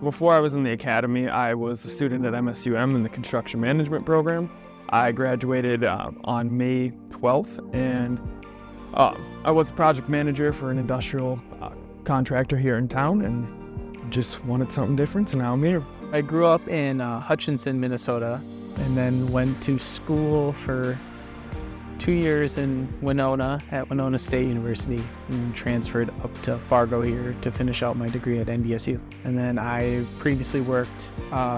Before I was in the academy, I was a student at MSUM in the construction management program. I graduated on May 12th, and I was a project manager for an industrial contractor here in town, and just wanted something different, so now I'm here. I grew up in Hutchinson, Minnesota, and then went to school for 2 years in Winona at Winona State University, and transferred up to Fargo here to finish out my degree at NDSU. And then I previously worked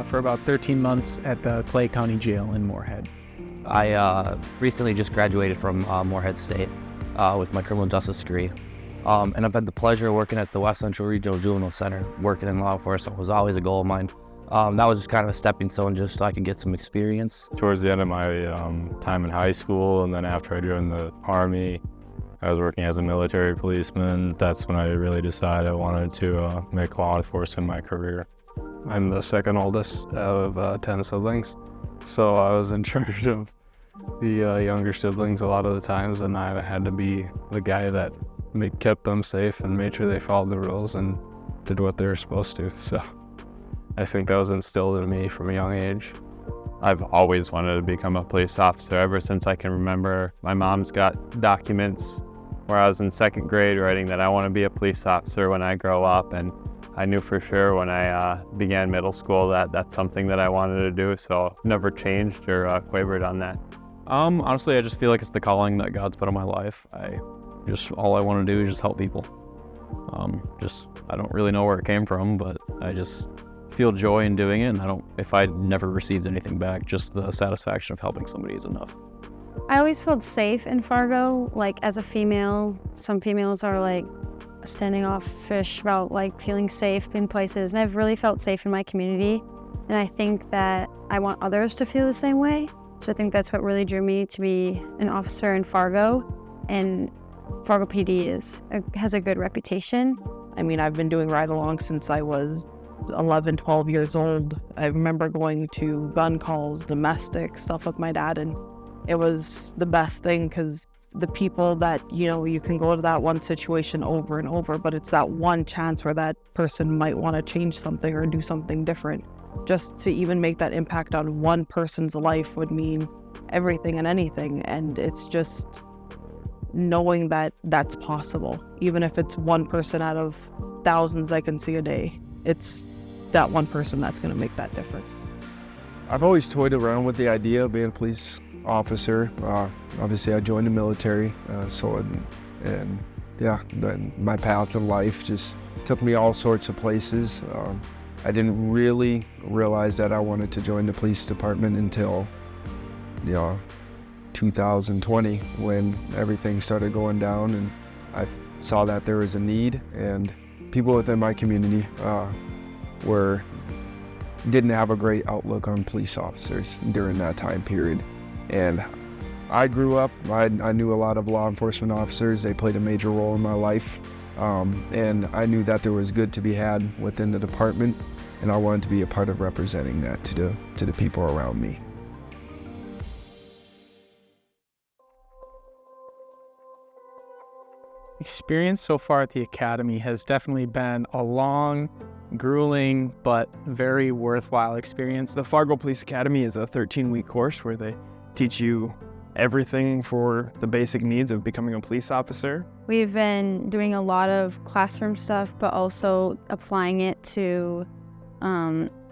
for about 13 months at the Clay County Jail in Moorhead. I recently just graduated from Moorhead State with my criminal justice degree. And I've had the pleasure of working at the West Central Regional Juvenile Center. Working in law enforcement was always a goal of mine. That was just kind of a stepping stone just so I could get some experience. Towards the end of my time in high school, and then after I joined the Army, I was working as a military policeman. That's when I really decided I wanted to make law enforcement my career. I'm the second oldest out of 10 siblings, so I was in charge of the younger siblings a lot of the times, and I had to be the guy that kept them safe and made sure they followed the rules and did what they were supposed to. So I think that was instilled in me from a young age. I've always wanted to become a police officer ever since I can remember. My mom's got documents where I was in second grade writing that I want to be a police officer when I grow up, and I knew for sure when I began middle school that that's something that I wanted to do, so never changed or quavered on that. Honestly, I just feel like it's the calling that God's put on my life. All I want to do is just help people. I don't really know where it came from, but I just feel joy in doing it, and if I never received anything back, just the satisfaction of helping somebody is enough. I always felt safe in Fargo. Like, as a female, some females are like standing off fish about like feeling safe in places, and I've really felt safe in my community, and I think that I want others to feel the same way. So I think that's what really drew me to be an officer in Fargo, and Fargo PD has a good reputation. I mean, I've been doing ride-along since I was 11, 12 years old. I remember going to gun calls, domestic stuff with my dad, and it was the best thing because the people that, you can go to that one situation over and over, but it's that one chance where that person might want to change something or do something different. Just to even make that impact on one person's life would mean everything and anything, and it's just knowing that that's possible. Even if it's one person out of thousands I can see a day, it's that one person that's going to make that difference. I've always toyed around with the idea of being a police officer. Obviously, I joined the military, then my path in life just took me all sorts of places. I didn't really realize that I wanted to join the police department until 2020, when everything started going down, and I saw that there was a need, and people within my community didn't have a great outlook on police officers during that time period. And I grew up, I knew a lot of law enforcement officers. They played a major role in my life, and I knew that there was good to be had within the department, and I wanted to be a part of representing that to the people around me. Experience so far at the academy has definitely been a long, grueling, but very worthwhile experience. The Fargo Police Academy is a 13-week course where they teach you everything for the basic needs of becoming a police officer. We've been doing a lot of classroom stuff, but also applying it to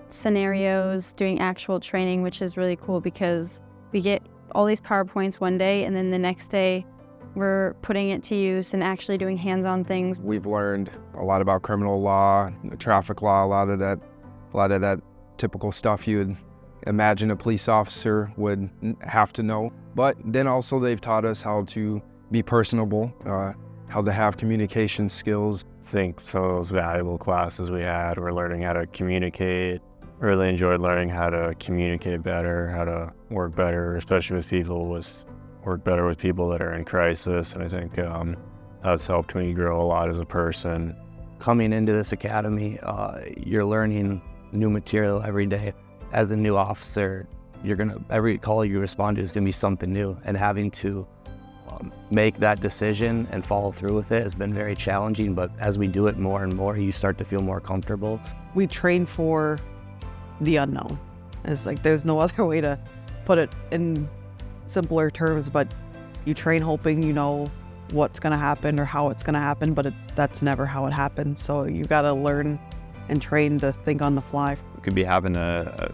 scenarios, doing actual training, which is really cool because we get all these PowerPoints one day, and then the next day we're putting it to use and actually doing hands-on things. We've learned a lot about criminal law, traffic law, a lot of that typical stuff you would imagine a police officer would have to know. But then also they've taught us how to be personable, how to have communication skills. I think some of those valuable classes we had were learning how to communicate. Really enjoyed learning how to communicate better, how to work better, especially work better with people that are in crisis. And I think that's helped me grow a lot as a person. Coming into this academy, you're learning new material every day. As a new officer, every call you respond to is gonna be something new, and having to make that decision and follow through with it has been very challenging, but as we do it more and more, you start to feel more comfortable. We train for the unknown. It's like there's no other way to put it in simpler terms, but you train hoping you know what's going to happen or how it's going to happen, but that's never how it happens. So you got to learn and train to think on the fly. We could be having a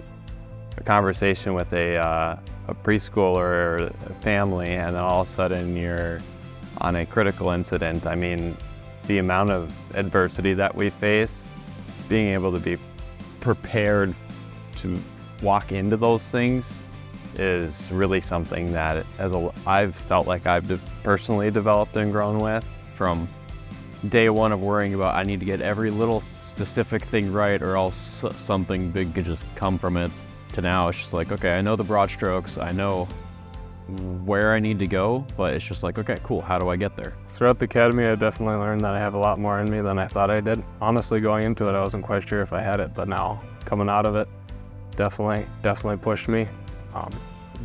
conversation with a preschooler or a family, and then all of a sudden you're on a critical incident. I mean, the amount of adversity that we face, being able to be prepared to walk into those things is really something that I've felt like I've personally developed and grown with. From day one of worrying about I need to get every little specific thing right or else something big could just come from it, to now it's just like, okay, I know the broad strokes, I know where I need to go, but it's just like, okay, cool, how do I get there? Throughout the academy, I definitely learned that I have a lot more in me than I thought I did. Honestly, going into it, I wasn't quite sure if I had it, but now coming out of it, definitely pushed me,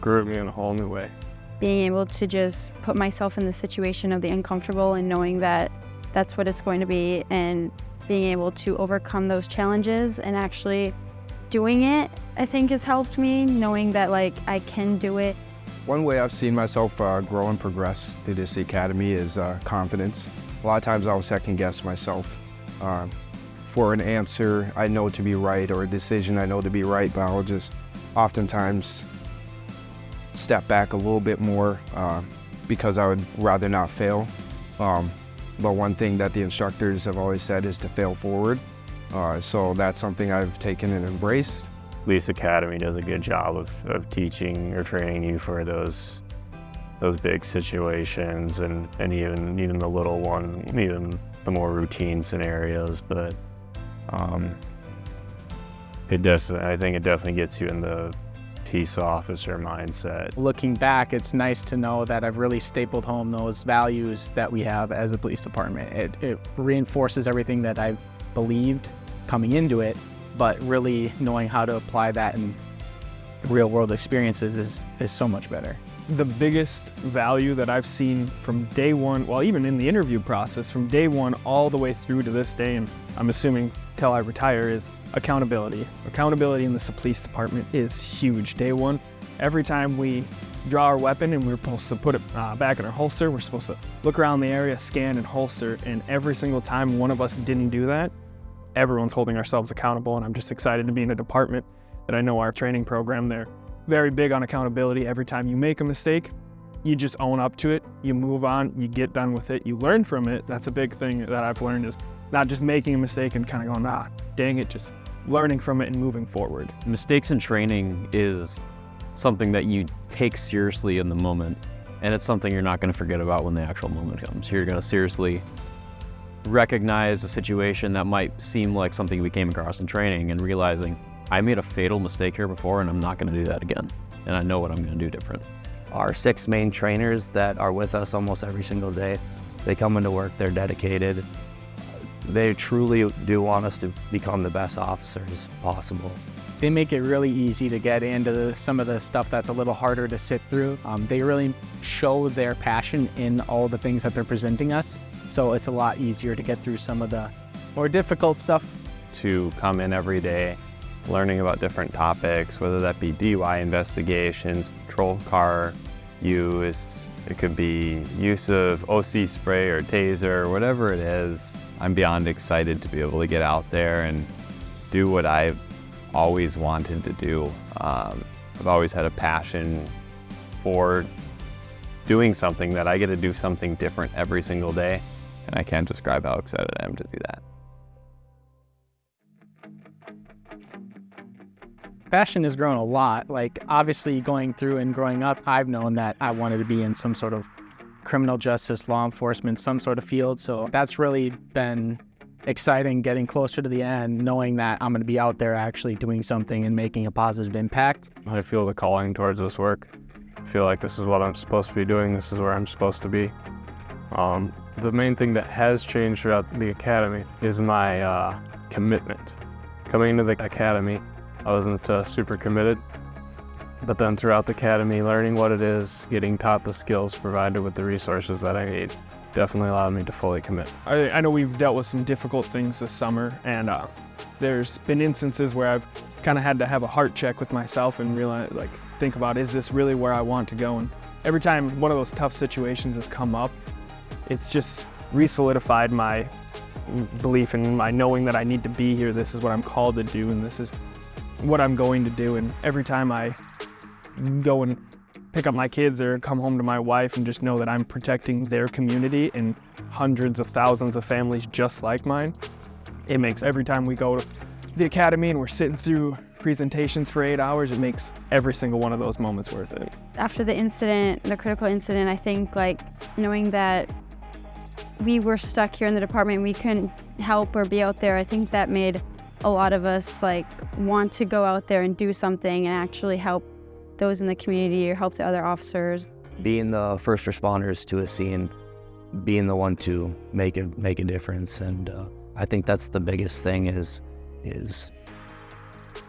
grew me in a whole new way. Being able to just put myself in the situation of the uncomfortable and knowing that that's what it's going to be, and being able to overcome those challenges and actually doing it, I think has helped me, knowing that like I can do it. One way I've seen myself grow and progress through this academy is confidence. A lot of times I'll second guess myself. For an answer I know to be right or a decision I know to be right, but I'll just oftentimes step back a little bit more because I would rather not fail. But one thing that the instructors have always said is to fail forward. So that's something I've taken and embraced. Police Academy does a good job of teaching or training you for those big situations and even the little one, even the more routine scenarios. But I think it definitely gets you in the peace officer mindset. Looking back, it's nice to know that I've really stapled home those values that we have as a police department. It reinforces everything that I believed coming into it, but really knowing how to apply that in real world experiences is so much better. The biggest value that I've seen from day one, well, even in the interview process, from day one all the way through to this day, and I'm assuming till I retire, is accountability. Accountability in this police department is huge. Day one, every time we draw our weapon and we're supposed to put it back in our holster, we're supposed to look around the area, scan and holster, and every single time one of us didn't do that, everyone's holding ourselves accountable. And I'm just excited to be in a department that I know our training program, they're very big on accountability. Every time you make a mistake, you just own up to it, you move on, you get done with it, you learn from it. That's a big thing that I've learned, is not just making a mistake and kind of going, dang it, just learning from it and moving forward. Mistakes in training is something that you take seriously in the moment, and it's something you're not going to forget about when the actual moment comes. You're going to seriously recognize a situation that might seem like something we came across in training and realizing, I made a fatal mistake here before and I'm not going to do that again, and I know what I'm going to do different. Our 6 main trainers that are with us almost every single day, they come into work, they're dedicated. They truly do want us to become the best officers possible. They make it really easy to get into some of the stuff that's a little harder to sit through. They really show their passion in all the things that they're presenting us, so it's a lot easier to get through some of the more difficult stuff. To come in every day, learning about different topics, whether that be DUI investigations, patrol car use, it could be use of OC spray or taser, whatever it is. I'm beyond excited to be able to get out there and do what I've always wanted to do. I've always had a passion for doing something that I get to do something different every single day, and I can't describe how excited I am to do that. Passion has grown a lot. Like, obviously going through and growing up, I've known that I wanted to be in some sort of criminal justice, law enforcement, some sort of field. So that's really been exciting, getting closer to the end, knowing that I'm going to be out there actually doing something and making a positive impact. I feel the calling towards this work. I feel like this is what I'm supposed to be doing. This is where I'm supposed to be. The main thing that has changed throughout the academy is my commitment. Coming into the academy, I wasn't super committed. But then throughout the academy, learning what it is, getting taught the skills, provided with the resources that I need, definitely allowed me to fully commit. I know we've dealt with some difficult things this summer, and there's been instances where I've kind of had to have a heart check with myself and realize, think about, is this really where I want to go? And every time one of those tough situations has come up, it's just re-solidified my belief and my knowing that I need to be here. This is what I'm called to do, and this is what I'm going to do. And every time I go and pick up my kids or come home to my wife and just know that I'm protecting their community and hundreds of thousands of families just like mine, it makes every time we go to the academy and we're sitting through presentations for 8 hours, it makes every single one of those moments worth it. After the incident, the critical incident, I think knowing that we were stuck here in the department, we couldn't help or be out there, I think that made a lot of us want to go out there and do something and actually help those in the community or help the other officers. Being the first responders to a scene, being the one to make a difference, and I think that's the biggest thing is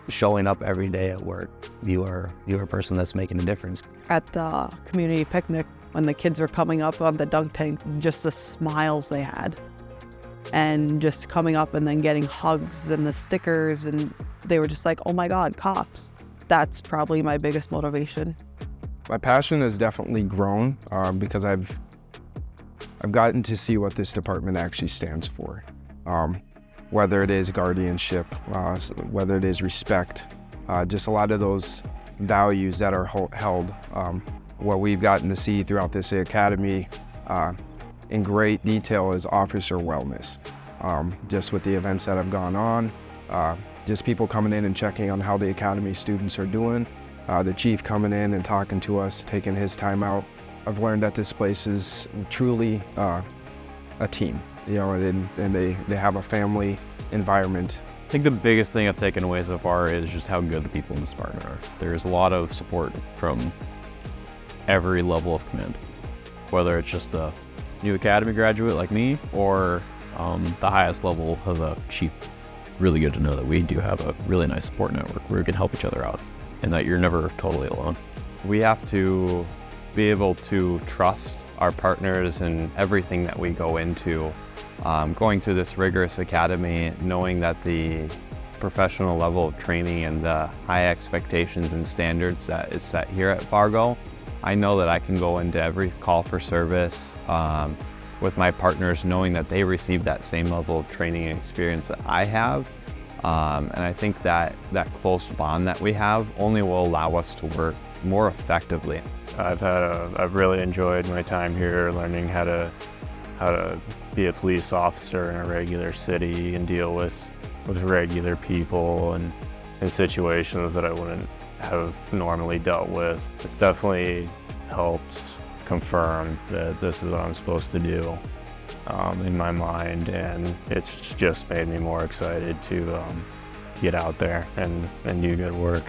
showing up every day at work. You are a person that's making a difference. At the community picnic, when the kids were coming up on the dunk tank, just the smiles they had, and just coming up and then getting hugs and the stickers, and they were just like, oh my God, cops. That's probably my biggest motivation. My passion has definitely grown because I've gotten to see what this department actually stands for. Whether it is guardianship, whether it is respect, just a lot of those values that are held. What we've gotten to see throughout this academy in great detail is officer wellness. Just with the events that have gone on, just people coming in and checking on how the academy students are doing, the chief coming in and talking to us, taking his time out. I've learned that this place is truly a team, and they have a family environment. I think the biggest thing I've taken away so far is just how good the people in this department are. There's a lot of support from every level of command, whether it's just a new academy graduate like me or the highest level of a chief. Really good to know that we do have a really nice support network where we can help each other out and that you're never totally alone. We have to be able to trust our partners in everything that we go into. Going through this rigorous academy, knowing that the professional level of training and the high expectations and standards that is set here at Fargo, I know that I can go into every call for service with my partners knowing that they receive that same level of training and experience that I have. And I think that close bond that we have only will allow us to work more effectively. I've really enjoyed my time here, learning how to be a police officer in a regular city and deal with regular people and in situations that I wouldn't have normally dealt with. It's definitely helped confirm that this is what I'm supposed to do in my mind, and it's just made me more excited to get out there and do good work.